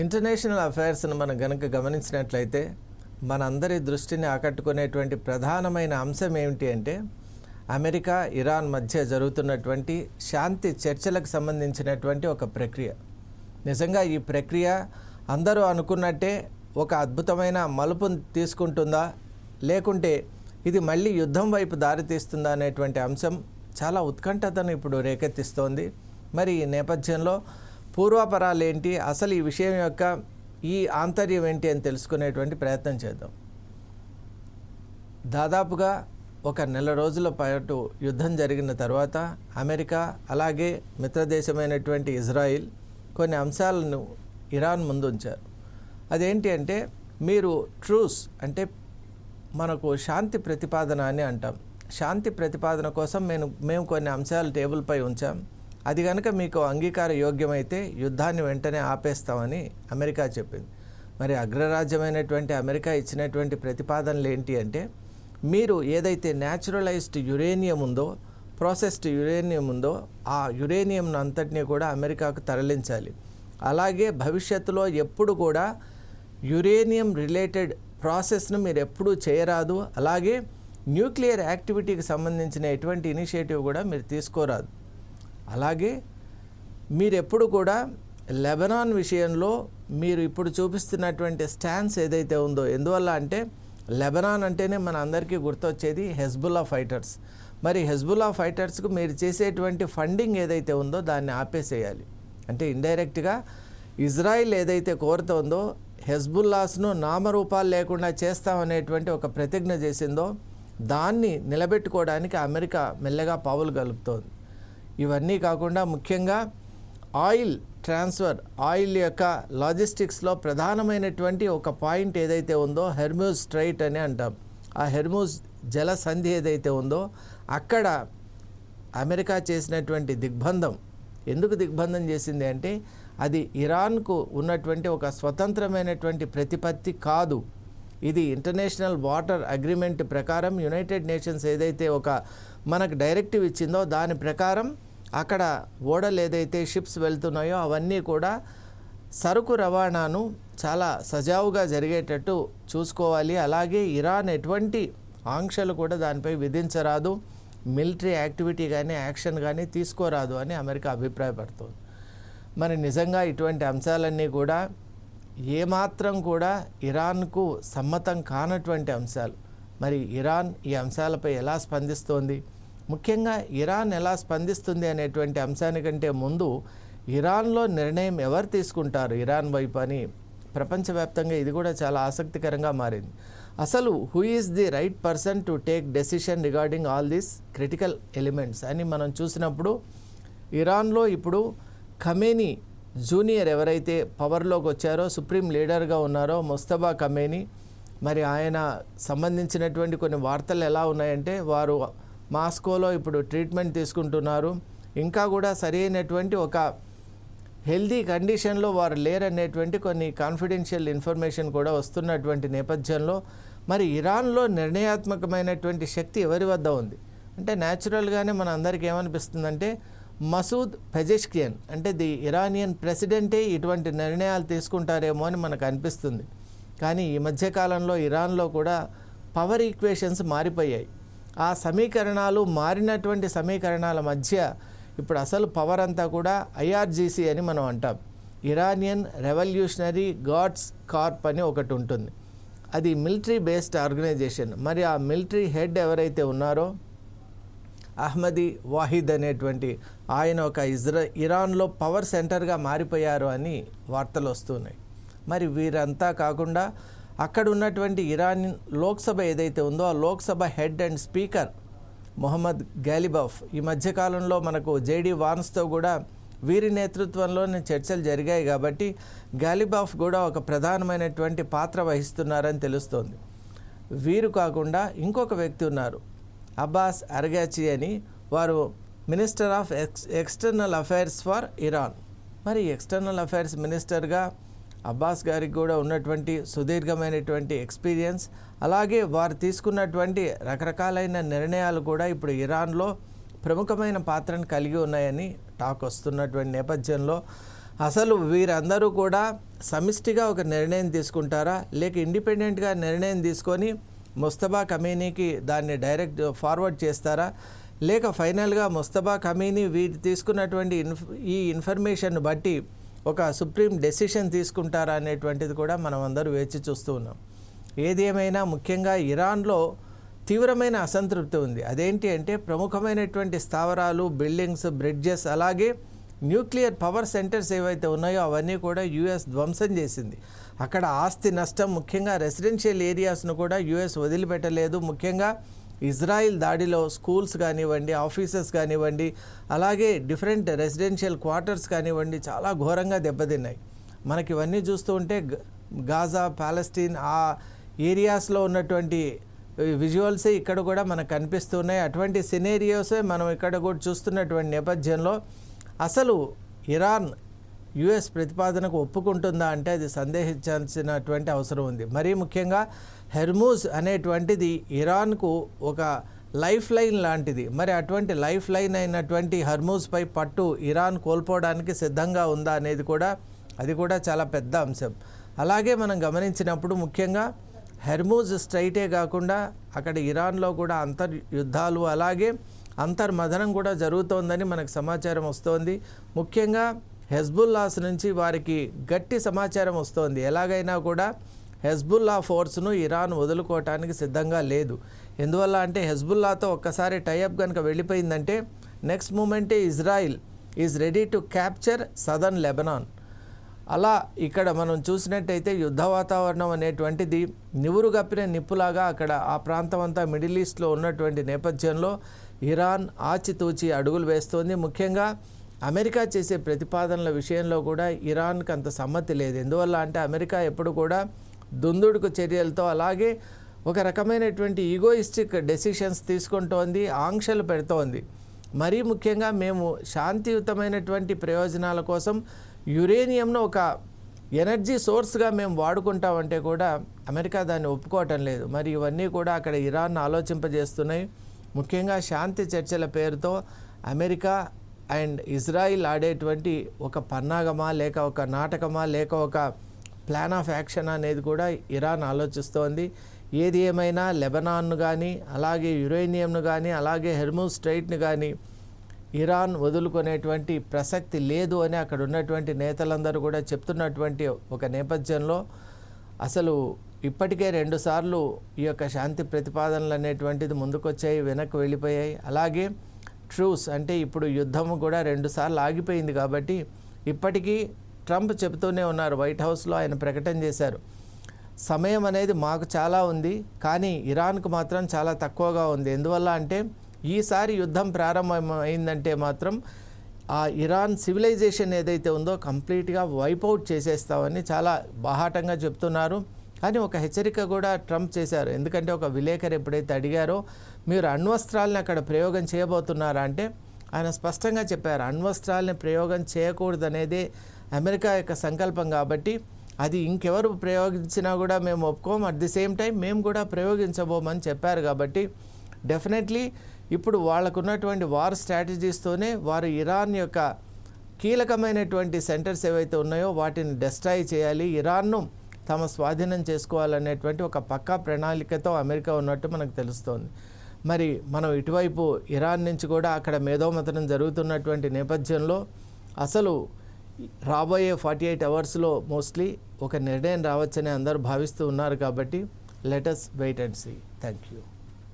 International అఫైర్స్ను మనం గనక గమనించినట్లయితే మనందరి దృష్టిని ఆకట్టుకునేటువంటి ప్రధానమైన అంశం ఏమిటి అంటే అమెరికా ఇరాన్ మధ్య జరుగుతున్నటువంటి శాంతి చర్చలకు సంబంధించినటువంటి ఒక ప్రక్రియ. నిజంగా ఈ ప్రక్రియ అందరూ అనుకున్నట్టే ఒక అద్భుతమైన మలుపును తీసుకుంటుందా, లేకుంటే ఇది మళ్ళీ యుద్ధం వైపు దారితీస్తుందా అనేటువంటి అంశం చాలా ఉత్కంఠతను ఇప్పుడు రేకెత్తిస్తోంది. మరి ఈ నేపథ్యంలో పూర్వాపరాలు ఏంటి, అసలు ఈ విషయం యొక్క ఈ ఆంతర్యం ఏంటి అని తెలుసుకునేటువంటి ప్రయత్నం చేద్దాం. దాదాపుగా ఒక నెల రోజుల పాటు యుద్ధం జరిగిన తర్వాత అమెరికా అలాగే మిత్రదేశమైనటువంటి ఇజ్రాయిల్ కొన్ని అంశాలను ఇరాన్ ముందు ఉంచారు. అదేంటి అంటే, మీరు ట్రూస్ అంటే మనకు శాంతి ప్రతిపాదన అని అంటాం. శాంతి ప్రతిపాదన కోసం మేము కొన్ని అంశాలు టేబుల్పై ఉంచాం. అది కనుక మీకు అంగీకార యోగ్యమైతే యుద్ధాన్ని వెంటనే ఆపేస్తామని అమెరికా చెప్పింది. మరి అగ్రరాజ్యమైనటువంటి అమెరికా ఇచ్చినటువంటి ప్రతిపాదనలు ఏంటి అంటే, మీరు ఏదైతే న్యాచురలైజ్డ్ యురేనియం ఉందో, ప్రాసెస్డ్ యురేనియం ఉందో, ఆ యురేనియం అంతటినీ కూడా అమెరికాకు తరలించాలి. అలాగే భవిష్యత్తులో ఎప్పుడు కూడా యురేనియం రిలేటెడ్ ప్రాసెస్ను మీరు ఎప్పుడూ చేయరాదు. అలాగే న్యూక్లియర్ యాక్టివిటీకి సంబంధించిన ఎటువంటి ఇనిషియేటివ్ కూడా మీరు తీసుకోరాదు. అలాగే మీరు ఎప్పుడు కూడా లెబనాన్ విషయంలో మీరు ఇప్పుడు చూపిస్తున్నటువంటి స్టాన్స్ ఏదైతే ఉందో, ఎందువల్ల అంటే లెబనాన్ అంటేనే మన అందరికీ గుర్తొచ్చేది హెజ్బుల్లా ఫైటర్స్. మరి హెజ్బుల్లా ఫైటర్స్కు మీరు చేసేటువంటి ఫండింగ్ ఏదైతే ఉందో దాన్ని ఆపేసేయాలి. అంటే ఇండైరెక్ట్గా ఇజ్రాయిల్ ఏదైతే కోరుతోందో హెజ్బుల్లాస్ను నామరూపాలు లేకుండా చేస్తామనేటువంటి ఒక ప్రతిజ్ఞ చేసిందో దాన్ని నిలబెట్టుకోవడానికి అమెరికా మెల్లగా పావులు కలుపుతోంది. ఇవన్నీ కాకుండా ముఖ్యంగా ఆయిల్ ట్రాన్స్ఫర్, ఆయిల్ యొక్క లాజిస్టిక్స్లో ప్రధానమైనటువంటి ఒక పాయింట్ ఏదైతే ఉందో హెర్మూజ్ స్ట్రైట్ అని అంటాం. ఆ హెర్మూజ్ జల సంధి ఏదైతే ఉందో అక్కడ అమెరికా చేసినటువంటి దిగ్బంధం, ఎందుకు దిగ్బంధం చేసింది అంటే అది ఇరాన్కు ఉన్నటువంటి ఒక స్వతంత్రమైనటువంటి ప్రతిపత్తి కాదు. ఇది ఇంటర్నేషనల్ వాటర్ అగ్రిమెంట్ ప్రకారం యునైటెడ్ నేషన్స్ ఏదైతే ఒక మనకు డైరెక్టివ్ ఇచ్చిందో దాని ప్రకారం అక్కడ ఓడలు ఏదైతే షిప్స్ వెళ్తున్నాయో అవన్నీ కూడా సరుకు రవాణాను చాలా సజావుగా జరిగేటట్టు చూసుకోవాలి. అలాగే ఇరాన్ ఎటువంటి ఆంక్షలు కూడా దానిపై విధించరాదు, మిలిటరీ యాక్టివిటీ కానీ యాక్షన్ కానీ తీసుకోరాదు అని అమెరికా అభిప్రాయపడుతుంది. మరి నిజంగా ఇటువంటి అంశాలన్నీ కూడా ఏమాత్రం కూడా ఇరాన్కు సమ్మతం కానటువంటి అంశాలు. మరి ఇరాన్ ఈ అంశాలపై ఎలా స్పందిస్తోంది, ముఖ్యంగా ఇరాన్ ఎలా స్పందిస్తుంది అనేటువంటి అంశానికంటే ముందు ఇరాన్లో నిర్ణయం ఎవరు తీసుకుంటారు ఇరాన్ వైపు అని ప్రపంచవ్యాప్తంగా ఇది కూడా చాలా ఆసక్తికరంగా మారింది. అసలు who is the right person to take decision regarding all these critical elements అని మనం చూసినప్పుడు ఇరాన్లో ఇప్పుడు ఖమేనీ జూనియర్ ఎవరైతే పవర్లోకి వచ్చారో, సుప్రీం లీడర్గా ఉన్నారో ముస్తఫా ఖమేనీ, మరి ఆయన సంబంధించినటువంటి కొన్ని వార్తలు ఎలా ఉన్నాయంటే వారు మాస్కోలో ఇప్పుడు ట్రీట్మెంట్ తీసుకుంటున్నారు. ఇంకా కూడా సరైనటువంటి ఒక హెల్దీ కండిషన్లో వారు లేరనేటువంటి కొన్ని కాన్ఫిడెన్షియల్ ఇన్ఫర్మేషన్ కూడా వస్తున్నటువంటి నేపథ్యంలో మరి ఇరాన్లో నిర్ణయాత్మకమైనటువంటి శక్తి ఎవరి వద్ద ఉంది అంటే న్యాచురల్గానే మన అందరికీ ఏమనిపిస్తుందంటే మసూద్ పెజెష్కియన్ అంటే ది ఇరానియన్ ప్రెసిడెంటే ఇటువంటి నిర్ణయాలు తీసుకుంటారేమో అని మనకు అనిపిస్తుంది. కానీ ఈ మధ్యకాలంలో ఇరాన్లో కూడా పవర్ ఈక్వేషన్స్ మారిపోయాయి. ఆ సమీకరణాలు మారినటువంటి సమీకరణాల మధ్య ఇప్పుడు అసలు పవర్ అంతా కూడా ఐఆర్జీసీ అని మనం అంటాం. ఇరానియన్ రెవల్యూషనరీ గార్డ్స్ కార్ప్ అని ఒకటి ఉంటుంది. అది మిలిటరీ బేస్డ్ ఆర్గనైజేషన్. మరి ఆ మిలిటరీ హెడ్ ఎవరైతే ఉన్నారో అహ్మదీ వాహిద్ అనేటువంటి ఆయన ఒక ఇరాన్లో పవర్ సెంటర్గా మారిపోయారు అని వార్తలు వస్తున్నాయి. మరి వీరంతా కాకుండా అక్కడ ఉన్నటువంటి ఇరాన్ లోక్సభ ఏదైతే ఉందో ఆ Lok Sabha head and speaker Mohammad Ghalibaf ఈ మధ్యకాలంలో మనకు జేడీ వాన్స్తో కూడా వీరి నేతృత్వంలోనే చర్చలు జరిగాయి కాబట్టి గాలిబాఫ్ కూడా ఒక ప్రధానమైనటువంటి పాత్ర వహిస్తున్నారని తెలుస్తోంది. వీరు కాకుండా ఇంకొక వ్యక్తి ఉన్నారు, అబ్బాస్ అరగాచి అని. వారు minister of external affairs for Iran. మరి ఎక్స్టర్నల్ అఫైర్స్ మినిస్టర్గా అబ్బాస్ గారికి కూడా ఉన్నటువంటి సుదీర్ఘమైనటువంటి ఎక్స్పీరియన్స్, అలాగే వారు తీసుకున్నటువంటి రకరకాలైన నిర్ణయాలు కూడా ఇప్పుడు ఇరాన్లో ప్రముఖమైన పాత్రను కలిగి ఉన్నాయని టాక్ వస్తున్నటువంటి నేపథ్యంలో అసలు వీరందరూ కూడా సమిష్టిగా ఒక నిర్ణయం తీసుకుంటారా, లేక ఇండిపెండెంట్గా నిర్ణయం తీసుకొని ముస్తబా కమీనీకి దాన్ని డైరెక్ట్ ఫార్వర్డ్ చేస్తారా, లేక ఫైనల్గా ముస్తబా కమీనీ వీరు తీసుకున్నటువంటి ఈ ఇన్ఫర్మేషన్ బట్టి ఒక సుప్రీం డెసిషన్ తీసుకుంటారా అనేటువంటిది కూడా మనం అందరూ వేచి చూస్తూ ఉన్నాం. ఏది ఏమైనా ముఖ్యంగా ఇరాన్లో తీవ్రమైన అసంతృప్తి ఉంది. అదేంటి అంటే ప్రముఖమైనటువంటి స్థావరాలు, బిల్డింగ్స్, బ్రిడ్జెస్, అలాగే న్యూక్లియర్ పవర్ సెంటర్స్ ఏవైతే ఉన్నాయో అవన్నీ కూడా యుఎస్ ధ్వంసం చేసింది. అక్కడ ఆస్తి నష్టం, ముఖ్యంగా రెసిడెన్షియల్ ఏరియాస్ను కూడా యుఎస్ వదిలిపెట్టలేదు. ముఖ్యంగా ఇజ్రాయిల్ దాడిలో స్కూల్స్ కానివ్వండి, ఆఫీసెస్ కానివ్వండి, అలాగే డిఫరెంట్ రెసిడెన్షియల్ క్వార్టర్స్ కానివ్వండి చాలా ఘోరంగా దెబ్బతిన్నాయి. మనకి ఇవన్నీ చూస్తూ ఉంటే గాజా, పాలెస్తీన్ ఆ ఏరియాస్లో ఉన్నటువంటి విజువల్సే ఇక్కడ కూడా మనకు కనిపిస్తున్నాయి. అటువంటి సినేరియోసే మనం ఇక్కడ కూడా చూస్తున్నటువంటి నేపథ్యంలో అసలు ఇరాన్ యుఎస్ ప్రతిపాదనకు ఒప్పుకుంటుందా అంటే అది సందేహించాల్సినటువంటి అవసరం ఉంది. మరీ ముఖ్యంగా హెర్మూజ్ అనేటువంటిది ఇరాన్కు ఒక లైఫ్ లైన్ లాంటిది. మరి అటువంటి లైఫ్ లైన్ అయినటువంటి హెర్మూజ్పై పట్టు ఇరాన్ కోల్పోవడానికి సిద్ధంగా ఉందా అనేది కూడా అది కూడా చాలా పెద్ద అంశం. అలాగే మనం గమనించినప్పుడు ముఖ్యంగా హెర్మూజ్ స్ట్రైటే కాకుండా అక్కడ ఇరాన్లో కూడా అంతర్యుద్ధాలు అలాగే అంతర్మథనం కూడా జరుగుతోందని మనకు సమాచారం వస్తోంది. ముఖ్యంగా హెజ్బుల్లాస్ నుంచి వారికి గట్టి సమాచారం వస్తోంది. ఎలాగైనా కూడా హెజ్బుల్లా ఫోర్స్ను ఇరాన్ వదులుకోవటానికి సిద్ధంగా లేదు. ఎందువల్ల అంటే హెజ్బుల్లాతో ఒక్కసారి టైఅప్ కనుక వెళ్ళిపోయిందంటే నెక్స్ట్ మూమెంటే Israel is ready to capture southern Lebanon. అలా ఇక్కడ మనం చూసినట్టయితే యుద్ధ వాతావరణం అనేటువంటిది నివురుగప్పిన నిప్పులాగా అక్కడ ఆ ప్రాంతం అంతా మిడిల్ ఈస్ట్లో ఉన్నటువంటి నేపథ్యంలో ఇరాన్ ఆచితూచి అడుగులు వేస్తోంది. ముఖ్యంగా అమెరికా చేసే ప్రతిపాదనల విషయంలో కూడా ఇరాన్కి అంత సమ్మతి లేదు. ఎందువల్ల అంటే అమెరికా ఎప్పుడు కూడా దుందుడుకు చర్యలతో అలాగే ఒక రకమైనటువంటి ఈగోయిస్టిక్ డెసిషన్స్ తీసుకుంటోంది, ఆంక్షలు పెడుతోంది. మరీ ముఖ్యంగా మేము శాంతియుతమైనటువంటి ప్రయోజనాల కోసం యురేనియంను ఒక ఎనర్జీ సోర్స్గా మేము వాడుకుంటామంటే కూడా అమెరికా దాన్ని ఒప్పుకోవటం లేదు. మరి ఇవన్నీ కూడా అక్కడ ఇరాన్ ఆలోచింపజేస్తున్నాయి. ముఖ్యంగా శాంతి చర్చల పేరుతో అమెరికా అండ్ ఇజ్రాయిల్ ఆడేటువంటి ఒక పన్నాగమా, లేక ఒక నాటకమా, లేక ఒక ప్లాన్ ఆఫ్ యాక్షన్ అనేది కూడా ఇరాన్ ఆలోచిస్తోంది. ఏది ఏమైనా లెబనాన్ను కానీ, అలాగే యురేనియంను కానీ, అలాగే హెర్మూజ్ స్ట్రైట్ని కానీ ఇరాన్ వదులుకునేటువంటి ప్రసక్తి లేదు అని అక్కడ ఉన్నటువంటి నేతలందరూ కూడా చెప్తున్నటువంటి ఒక నేపథ్యంలో అసలు ఇప్పటికే 2 సార్లు ఈ యొక్క శాంతి ప్రతిపాదనలు అనేటువంటిది ముందుకొచ్చాయి, వెనక్కి వెళ్ళిపోయాయి. అలాగే ట్రూస్ అంటే ఇప్పుడు యుద్ధము కూడా 2 సార్లు ఆగిపోయింది. కాబట్టి ఇప్పటికీ ట్రంప్ చెబుతూనే ఉన్నారు, వైట్ హౌస్లో ఆయన ప్రకటన చేశారు, సమయం అనేది మాకు చాలా ఉంది కానీ ఇరాన్కు మాత్రం చాలా తక్కువగా ఉంది. ఎందువల్ల అంటే ఈసారి యుద్ధం ప్రారంభమైందంటే మాత్రం ఆ ఇరాన్ సివిలైజేషన్ ఏదైతే ఉందో కంప్లీట్గా వైపౌట్ చేసేస్తామని చాలా బాహాటంగా చెప్తున్నారు. కానీ ఒక హెచ్చరిక కూడా ట్రంప్ చేశారు. ఎందుకంటే ఒక విలేకరు ఎప్పుడైతే అడిగారో మీరు అణ్వస్త్రాలని అక్కడ ప్రయోగం చేయబోతున్నారా అంటే ఆయన స్పష్టంగా చెప్పారు, అణ్వస్త్రాలని ప్రయోగం చేయకూడదనేదే అమెరికా యొక్క సంకల్పం. కాబట్టి అది ఇంకెవరు ప్రయోగించినా కూడా మేము ఒప్పుకోము, అట్ ది సేమ్ టైం మేము కూడా ప్రయోగించబోమని చెప్పారు. కాబట్టి డెఫినెట్లీ ఇప్పుడు వాళ్ళకున్నటువంటి వార్ స్ట్రాటజీస్తోనే వారు ఇరాన్ యొక్క కీలకమైనటువంటి సెంటర్స్ ఏవైతే ఉన్నాయో వాటిని డెస్ట్రాయ్ చేయాలి, ఇరాన్ను తమ స్వాధీనం చేసుకోవాలనేటువంటి ఒక పక్కా ప్రణాళికతో అమెరికా ఉన్నట్టు మనకు తెలుస్తోంది. మరి మనం ఇటువైపు ఇరాన్ నుంచి కూడా అక్కడ మేధోమథనం జరుగుతున్నటువంటి నేపథ్యంలో అసలు రాబోయే 48 అవర్స్లో మోస్ట్లీ ఒక నిర్ణయం రావచ్చని అందరూ భావిస్తూ ఉన్నారు. కాబట్టి let us wait and see. Thank you.